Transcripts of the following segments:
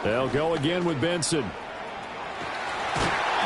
They'll go again with Benson.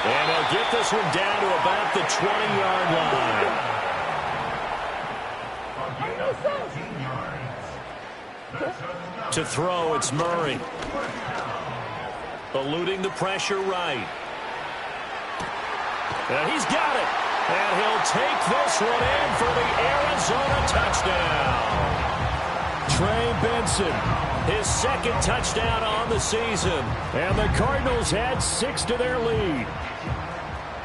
And they'll get this one down to about the 20-yard line. To throw, it's Murray. Eluding the pressure right. And he's got it. And he'll take this one in for the Arizona touchdown. Trey Benson, his second touchdown on the season. And the Cardinals add 6 to their lead.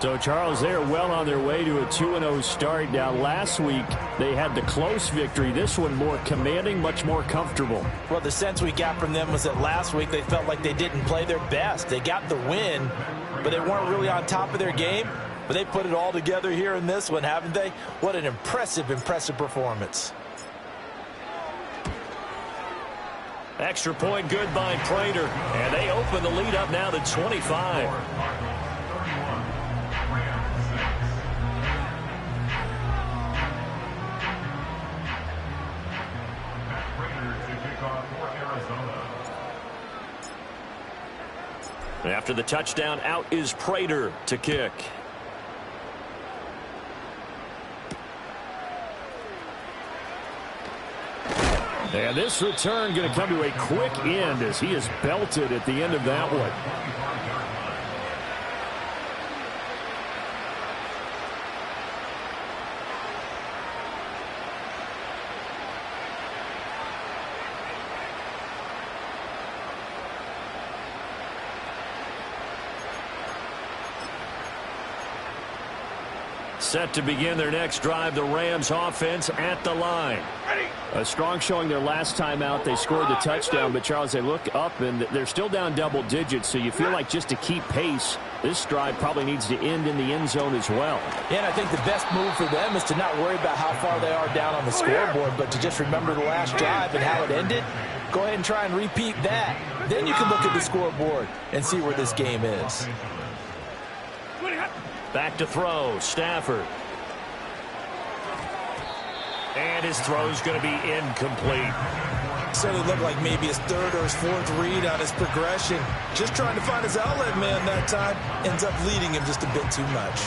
So, Charles, they are well on their way to a 2-0 start. Now, last week, they had the close victory. This one more commanding, much more comfortable. Well, the sense we got from them was that last week they felt like they didn't play their best. They got the win, but they weren't really on top of their game. But they put it all together here in this one, haven't they? What an impressive, impressive performance. Extra point good by Prater. And they open the lead up now to 25. After the touchdown, out is Prater to kick. And this return going to come to a quick end as he is belted at the end of that one. Set to begin their next drive, the Rams offense at the line. A strong showing their last time out. They scored the touchdown, but, Charles, they look up, and they're still down double digits, so you feel like just to keep pace, this drive probably needs to end in the end zone as well. Yeah, and I think the best move for them is to not worry about how far they are down on the scoreboard, but to just remember the last drive and how it ended. Go ahead and try and repeat that. Then you can look at the scoreboard and see where this game is. Back to throw, Stafford. And his throw's going to be incomplete. Certainly looked like maybe his third or his fourth read on his progression. Just trying to find his outlet man that time. Ends up leading him just a bit too much.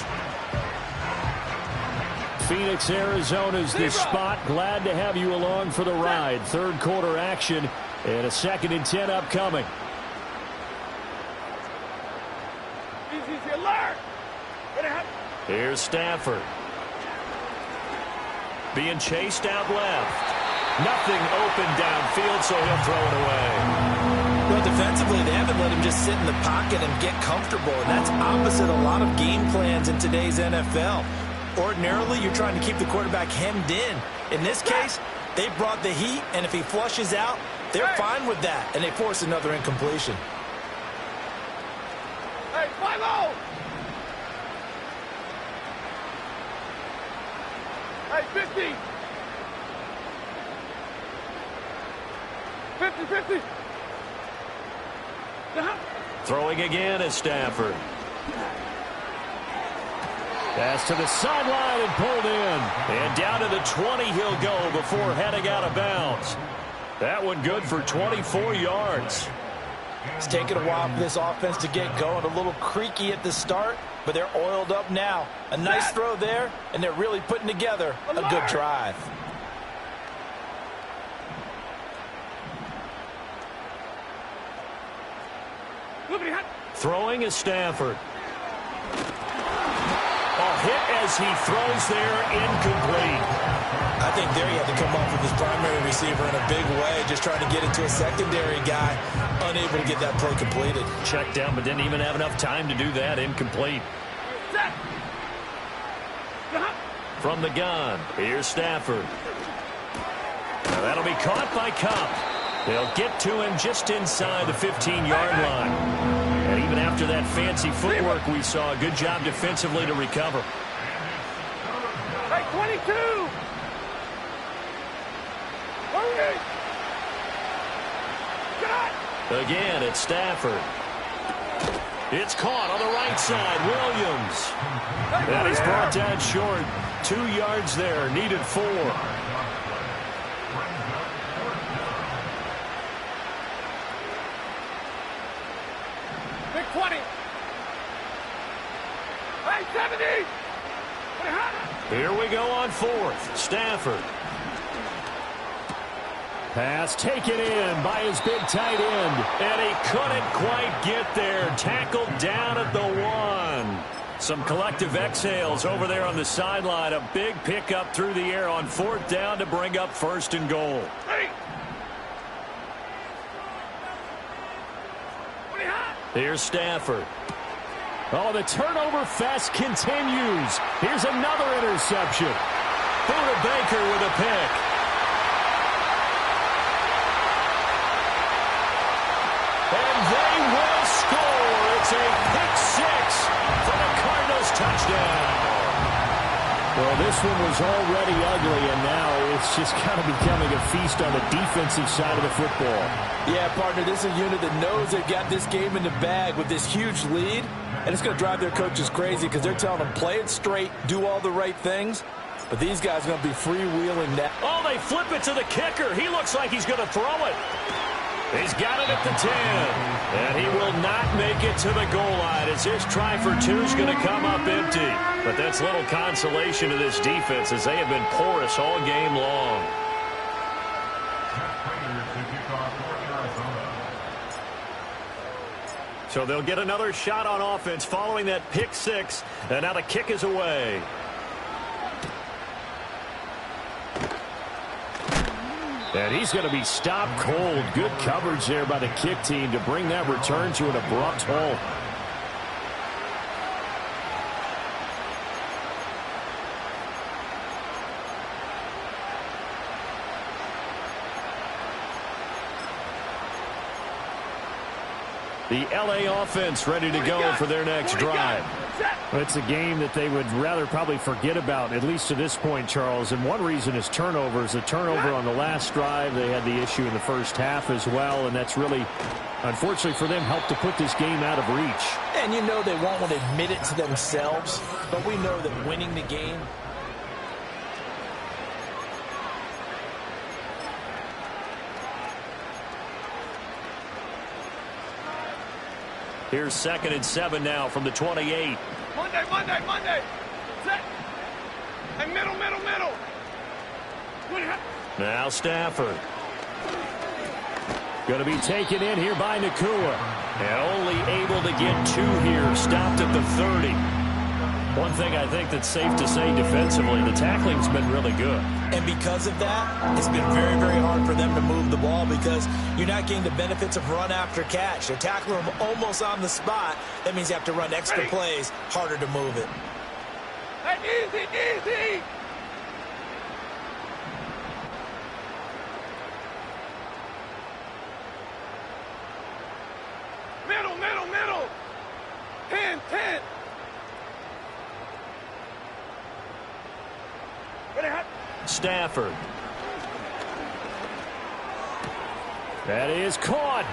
Phoenix, Arizona's the spot. Glad to have you along for the ride. Third quarter action and a 2nd and 10 upcoming. Here's Stafford. Being chased out left. Nothing open downfield, so he'll throw it away. Well, defensively, they haven't let him just sit in the pocket and get comfortable, and that's opposite a lot of game plans in today's NFL. Ordinarily, you're trying to keep the quarterback hemmed in. In this case, they brought the heat, and if he flushes out, they're fine with that, and they force another incompletion. Hey, 5-0! Hey, 50! 50-50! Throwing again is Stafford. Pass to the sideline and pulled in. And down to the 20 he'll go before heading out of bounds. That one good for 24 yards. It's taken a while for this offense to get going. A little creaky at the start, but they're oiled up now. A nice throw there, and they're really putting together a good drive. Throwing is Stafford. A hit as he throws there, incomplete. I think there he had to come off with his primary receiver in a big way, just trying to get into a secondary guy, unable to get that play completed. Checked down, but didn't even have enough time to do that. Incomplete. From the gun, here's Stafford. Now that'll be caught by Kupp. They'll get to him just inside the 15-yard line. And even after that fancy footwork we saw, a good job defensively to recover. Hey, 22! Hurry! Again, it's Stafford. It's caught on the right side. Williams. And he's brought down short. 2 yards there. Needed 4. 20. Hey, 70. Here we go on fourth. Stafford. Pass taken in by his big tight end. And he couldn't quite get there. Tackled down at the 1. Some collective exhales over there on the sideline. A big pickup through the air on fourth down to bring up first and goal. Here's Stafford. Oh, the turnover fest continues. Here's another interception. Buda Baker with a pick. And they will score. It's a pick six for the Cardinals touchdown. Well, this one was already ugly, and now it's just kind of becoming a feast on the defensive side of the football. Yeah, partner, this is a unit that knows they've got this game in the bag with this huge lead, and it's going to drive their coaches crazy because they're telling them play it straight, do all the right things, but these guys are going to be freewheeling that. Oh, they flip it to the kicker. He looks like he's going to throw it. He's got it at the 10, and he will not make it to the goal line as his try for two is going to come up empty. But that's little consolation to this defense as they have been porous all game long. So they'll get another shot on offense following that pick six, and now the kick is away. And he's going to be stopped cold. Good coverage there by the kick team to bring that return to an abrupt halt. The LA offense ready to go for their next drive. It's a game that they would rather probably forget about, at least to this point, Charles. And one reason is turnovers. The turnover on the last drive, they had the issue in the first half as well. And that's really, unfortunately for them, helped to put this game out of reach. And you know they won't want to admit it to themselves, but we know that winning the game. Here's 2nd and 7 now from the 28. Monday. Set. And middle. Now Stafford. Going to be taken in here by Nakua. And only able to get two here. Stopped at the 30. One thing I think that's safe to say defensively, the tackling's been really good. And because of that, it's been very, very hard for them to move the ball because you're not getting the benefits of run after catch. They're tackling them almost on the spot. That means you have to run extra plays, harder to move it. Hey, easy. Middle. 10. Stafford. That is caught.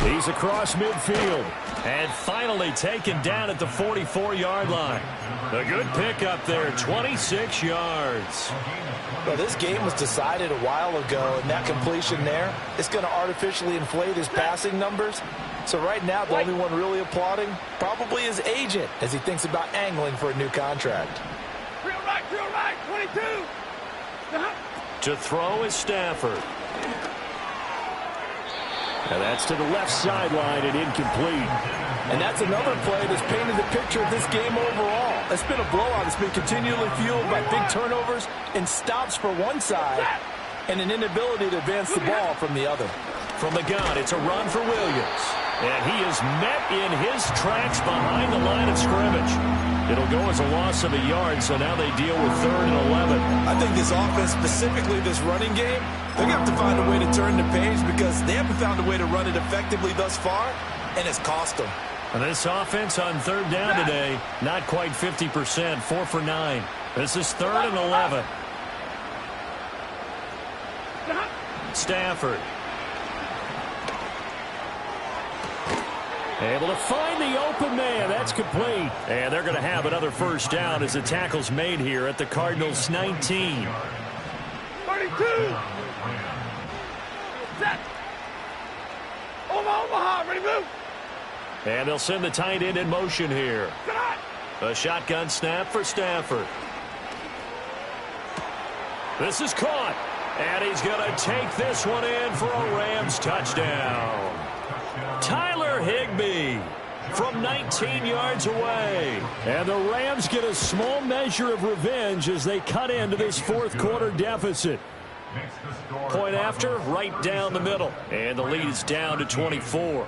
He's across midfield. And finally taken down at the 44-yard line. A good pickup there, 26 yards. Well, this game was decided a while ago, and that completion there is going to artificially inflate his passing numbers. So right now, the only one really applauding probably his agent as he thinks about angling for a new contract. Real right, 22. To throw is Stafford. And that's to the left sideline and incomplete. And that's another play that's painted the picture of this game overall. It's been a blowout. It's been continually fueled by big turnovers and stops for one side and an inability to advance the ball from the other. From the gun, it's a run for Williams. And he is met in his tracks behind the line of scrimmage. It'll go as a loss of a yard, so now they deal with 3rd and 11. I think this offense, specifically this running game, they're going to have to find a way to turn the page because they haven't found a way to run it effectively thus far, and it's cost them. And this offense on 3rd down today, not quite 50%, 4 for 9. This is 3rd and 11. Stafford. Able to find the open man. That's complete. And they're going to have another first down as the tackle's made here at the Cardinals' 19. 32. Set. Omaha, ready, move. And they'll send the tight end in motion here. A shotgun snap for Stafford. This is caught. And he's going to take this one in for a Rams touchdown. Tyler Higbee from 19 yards away. And the Rams get a small measure of revenge as they cut into this fourth quarter deficit. Point after, right down the middle. And the lead is down to 24.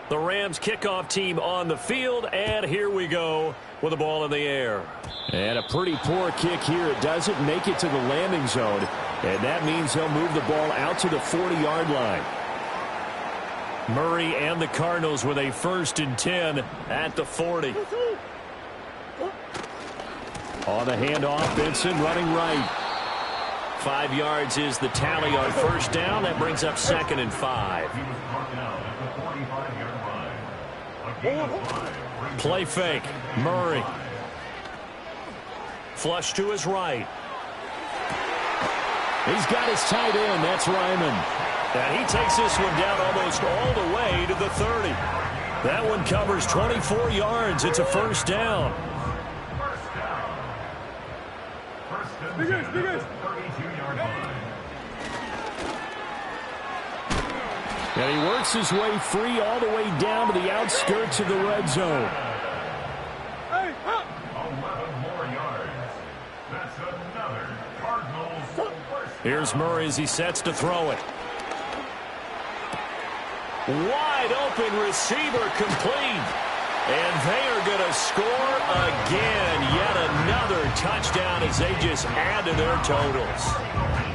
The Rams kickoff team on the field, and here we go with the ball in the air. And a pretty poor kick here. It doesn't make it to the landing zone, and that means he'll move the ball out to the 40-yard line. Murray and the Cardinals with a 1st and 10 at the 40. On the handoff, Benson running right. 5 yards is the tally on first down. That brings up 2nd and 5. Play fake. Murray. Flush to his right. He's got his tight end. That's Ryman. And he takes this one down almost all the way to the 30. That one covers 24 yards. It's a 1st down. And he works his way free all the way down to the outskirts of the red zone. 11 more yards. That's another Cardinals. Here's Murray as he sets to throw it. Wide open receiver complete. And they are going to score again. Yet another touchdown as they just add to their totals.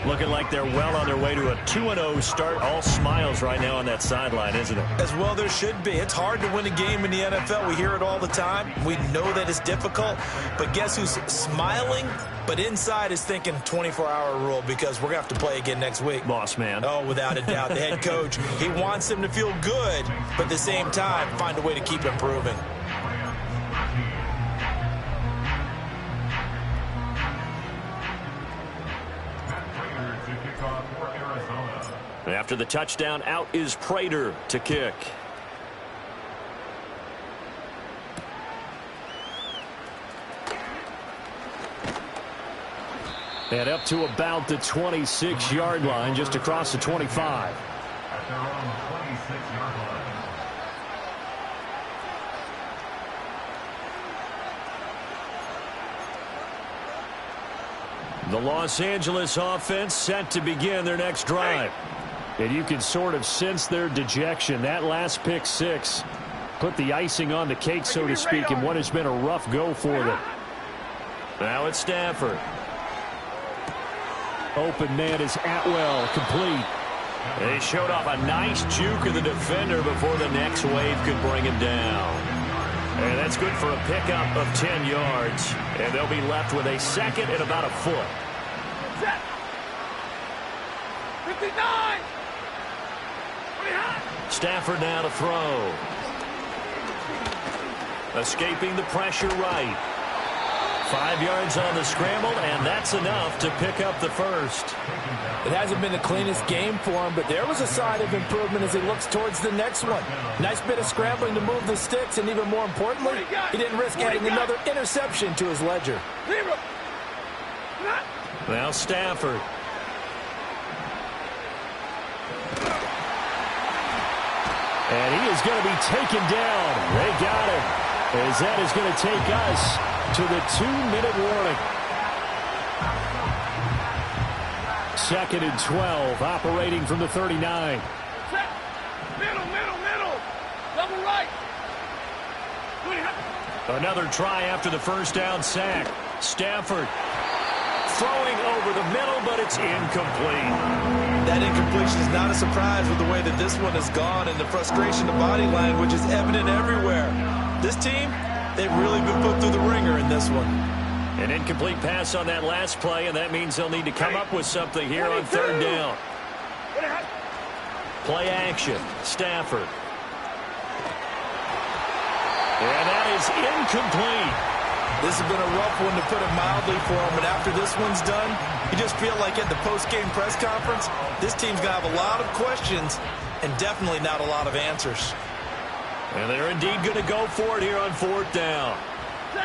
Looking like they're well on their way to a 2-0 start. All smiles right now on that sideline, isn't it? As well there should be. It's hard to win a game in the NFL. We hear it all the time. We know that it's difficult. But guess who's smiling? But inside is thinking 24-hour rule because we're going to have to play again next week. Boss man. Oh, without a doubt. The head coach, he wants them to feel good, but at the same time, find a way to keep improving. After the touchdown, out is Prater to kick. And up to about the 26-yard line, just across the 25. At their own 26-yard line. The Los Angeles offense set to begin their next drive. And you can sort of sense their dejection. That last pick six put the icing on the cake, so to speak, in what has been a rough go for them. Now it's Stafford. Open man is Atwell, complete. They showed off a nice juke of the defender before the next wave could bring him down. And that's good for a pickup of 10 yards. And they'll be left with a 2nd and about a foot. Set. 59. Stafford now to throw. Escaping the pressure right. 5 yards on the scramble, and that's enough to pick up the first. It hasn't been the cleanest game for him, but there was a sign of improvement as he looks towards the next one. Nice bit of scrambling to move the sticks, and even more importantly, he didn't risk adding another interception to his ledger. Now Stafford. And he is going to be taken down. They got him. As that is going to take us to the 2-minute warning. 2nd and 12, operating from the 39. Set. Middle. Double right. Another try after the first down sack. Stafford throwing over the middle, but it's incomplete. That incompletion is not a surprise with the way that this one has gone, and the frustration, the body language is evident everywhere. This team, they've really been put through the ringer in this one. An incomplete pass on that last play, and that means they'll need to come up with something here on 3rd down. Play action. Stafford. And that is incomplete. This has been a rough one, to put it mildly, for them. But after this one's done, you just feel like at the post-game press conference, this team's going to have a lot of questions and definitely not a lot of answers. And they're indeed going to go for it here on 4th down.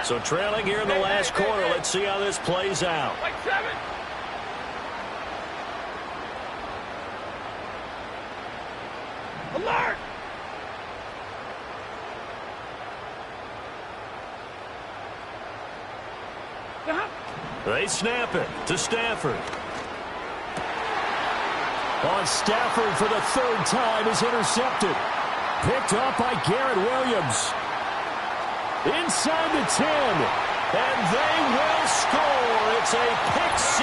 So trailing here in the last quarter. Let's see how this plays out. Like 7. Alert! They snap it to Stafford. On Stafford for the 3rd time is intercepted. Picked up by Garrett Williams. Inside the 10. And they will score. It's a pick 6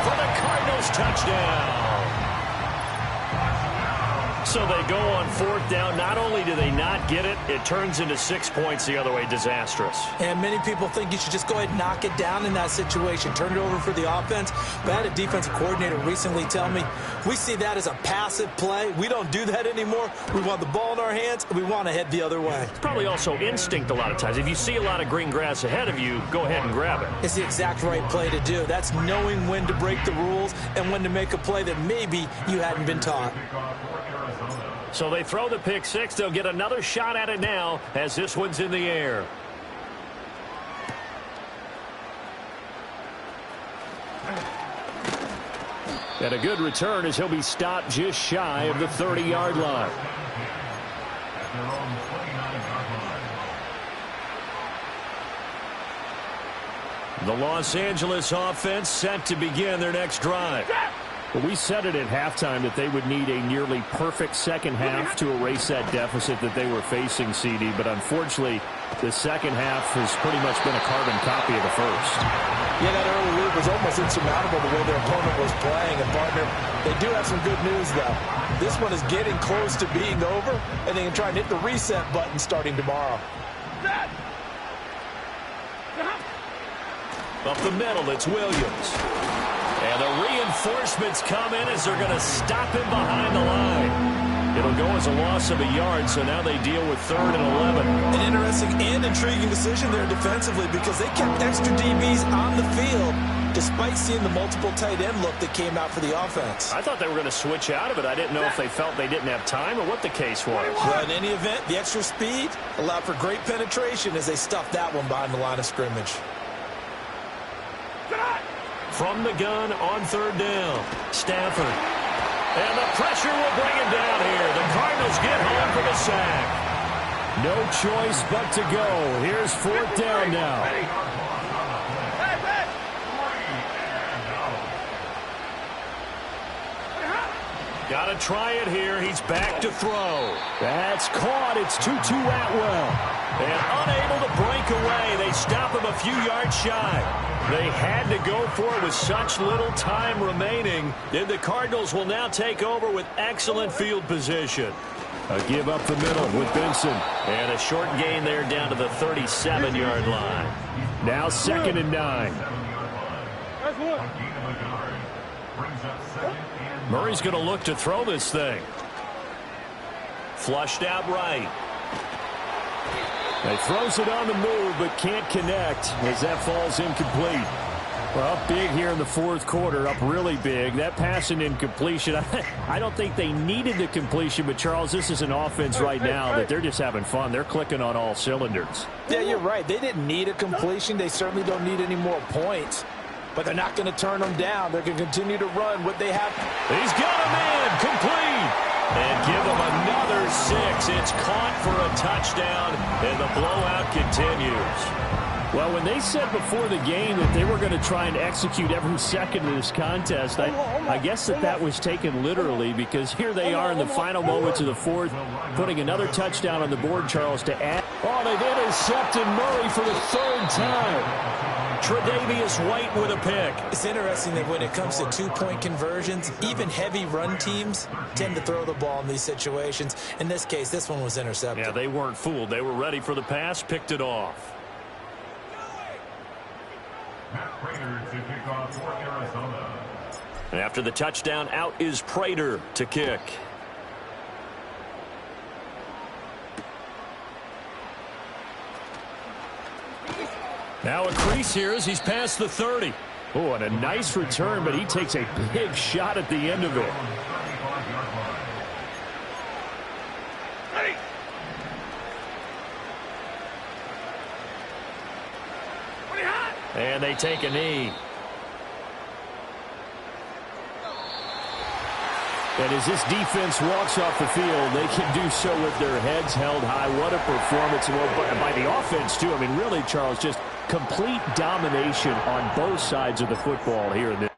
for the Cardinals touchdown. So they go on 4th down. Not only do they not get it, it turns into 6 points the other way. Disastrous. And many people think you should just go ahead and knock it down in that situation. Turn it over for the offense. But I had a defensive coordinator recently tell me, we see that as a passive play. We don't do that anymore. We want the ball in our hands, and we want to head the other way. It's probably also instinct a lot of times. If you see a lot of green grass ahead of you, go ahead and grab it. It's the exact right play to do. That's knowing when to break the rules and when to make a play that maybe you hadn't been taught. So they throw the pick 6. They'll get another shot at it now as this one's in the air. And a good return as he'll be stopped just shy of the 30-yard line. The Los Angeles offense set to begin their next drive. Well, we said it at halftime that they would need a nearly perfect second half to erase that deficit that they were facing, CD. But unfortunately, the second half has pretty much been a carbon copy of the first. Yeah, that early lead was almost insurmountable the way their opponent was playing. And, partner, they do have some good news, though. This one is getting close to being over, and they can try and hit the reset button starting tomorrow. Up the middle, it's Williams. And the reinforcements come in as they're going to stop him behind the line. It'll go as a loss of a yard, so now they deal with 3rd and 11. An interesting and intriguing decision there defensively, because they kept extra DBs on the field despite seeing the multiple tight end look that came out for the offense. I thought they were going to switch out of it. I didn't know if they felt they didn't have time or what the case was. Well, in any event, the extra speed allowed for great penetration as they stuffed that one behind the line of scrimmage. From the gun on 3rd down, Stafford. And the pressure will bring him down here. The Cardinals get home for the sack. No choice but to go. Here's 4th down now. Got to try it here. He's back to throw. That's caught. It's Tutu Atwell. And unable to break away. They stop him a few yards shy. They had to go for it with such little time remaining. Then the Cardinals will now take over with excellent field position. A give up the middle with Benson. And a short gain there down to the 37-yard line. Now 2nd and 9. Murray's going to look to throw this thing. Flushed out right. He throws it on the move, but can't connect as that falls incomplete. Well, up big here in the 4th quarter, up really big. That pass and incompletion, I don't think they needed the completion, but, Charles, this is an offense right now that they're just having fun. They're clicking on all cylinders. Yeah, you're right. They didn't need a completion. They certainly don't need any more points. But they're not going to turn them down. They're going to continue to run what they have. He's got a man complete. And give them another 6. It's caught for a touchdown, and the blowout continues. Well, when they said before the game that they were going to try and execute every second of this contest, I guess that was taken literally, because here they are in the final moments of the 4th, putting another touchdown on the board, Charles, to add. Oh, they've intercepted Murray for the 3rd time. Tre'Davious White with a pick. It's interesting that when it comes to two-point conversions, even heavy run teams tend to throw the ball in these situations. In this case, this one was intercepted. Yeah, they weren't fooled. They were ready for the pass, picked it off. Matt Prater to kick off for Arizona. And after the touchdown, out is Prater to kick. Now a crease here as he's past the 30. Oh, and a nice return, but he takes a big shot at the end of it. Ready. Pretty hot. And they take a knee. And as this defense walks off the field, they can do so with their heads held high. What a performance. Well, by the offense, too. I mean, really, Charles, just complete domination on both sides of the football here in this.